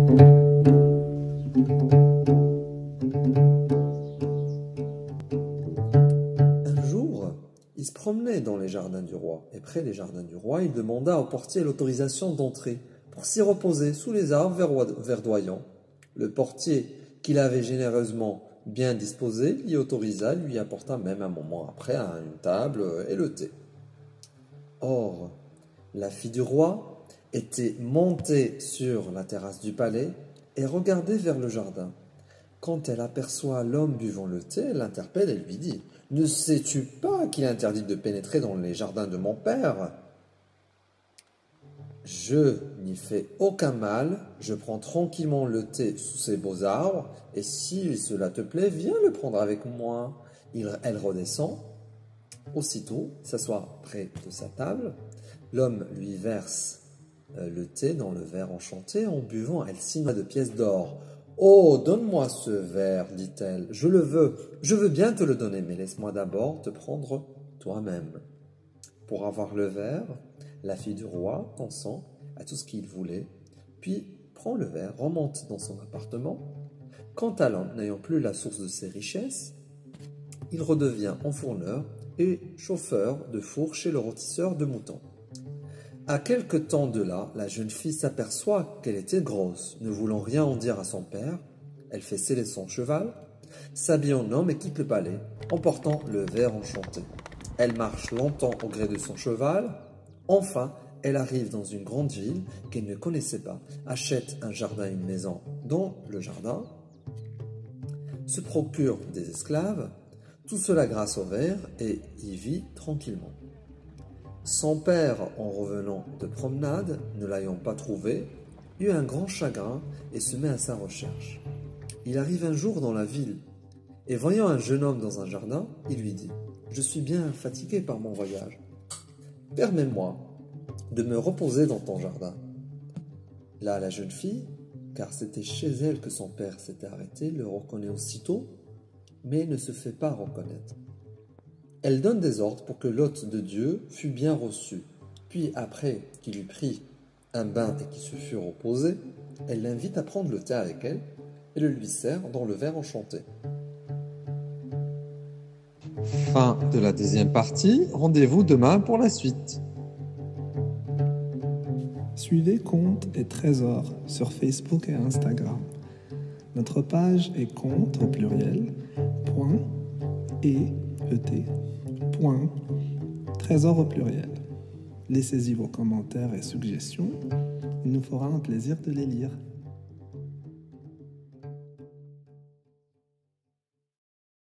Un jour, il se promenait dans les jardins du roi, et près des jardins du roi, il demanda au portier l'autorisation d'entrer pour s'y reposer sous les arbres verdoyants. Le portier, qui l'avait généreusement bien disposé, l'y autorisa, lui apporta même un moment après une table et le thé. Or, la fille du roi était montée sur la terrasse du palais et regardait vers le jardin. Quand elle aperçoit l'homme buvant le thé, elle l'interpelle et lui dit « Ne sais-tu pas qu'il est interdit de pénétrer dans les jardins de mon père ? Je n'y fais aucun mal, je prends tranquillement le thé sous ces beaux arbres, et si cela te plaît, viens le prendre avec moi. » Elle redescend, aussitôt s'assoit près de sa table. L'homme lui verse le thé dans le verre enchanté. En buvant, elle signe de pièces d'or. « Oh, donne-moi ce verre, dit-elle, je le veux, je veux bien te le donner, mais laisse-moi d'abord te prendre toi-même. » Pour avoir le verre, la fille du roi consent à tout ce qu'il voulait, puis prend le verre, remonte dans son appartement. Quant à l'homme, n'ayant plus la source de ses richesses, il redevient enfourneur et chauffeur de four chez le rôtisseur de moutons. À quelque temps de là, la jeune fille s'aperçoit qu'elle était grosse. Ne voulant rien en dire à son père, elle fait seller son cheval, s'habille en homme et quitte le palais, emportant le verre enchanté. Elle marche longtemps au gré de son cheval. Enfin, elle arrive dans une grande ville qu'elle ne connaissait pas, achète un jardin et une maison dans le jardin, se procure des esclaves, tout cela grâce au verre, et y vit tranquillement. Son père, en revenant de promenade, ne l'ayant pas trouvé, eut un grand chagrin et se met à sa recherche. Il arrive un jour dans la ville, et voyant un jeune homme dans un jardin, il lui dit « Je suis bien fatigué par mon voyage. Permets-moi de me reposer dans ton jardin. » Là, la jeune fille, car c'était chez elle que son père s'était arrêté, le reconnaît aussitôt, mais ne se fait pas reconnaître. Elle donne des ordres pour que l'hôte de Dieu fût bien reçu. Puis, après qu'il eut pris un bain et qu'il se fût reposé, elle l'invite à prendre le thé avec elle et le lui sert dans le verre enchanté. Fin de la deuxième partie. Rendez-vous demain pour la suite. Suivez Contes et Trésors sur Facebook et Instagram. Notre page est contes au pluriel, .trésor au pluriel. Laissez-y vos commentaires et suggestions. Il nous fera un plaisir de les lire.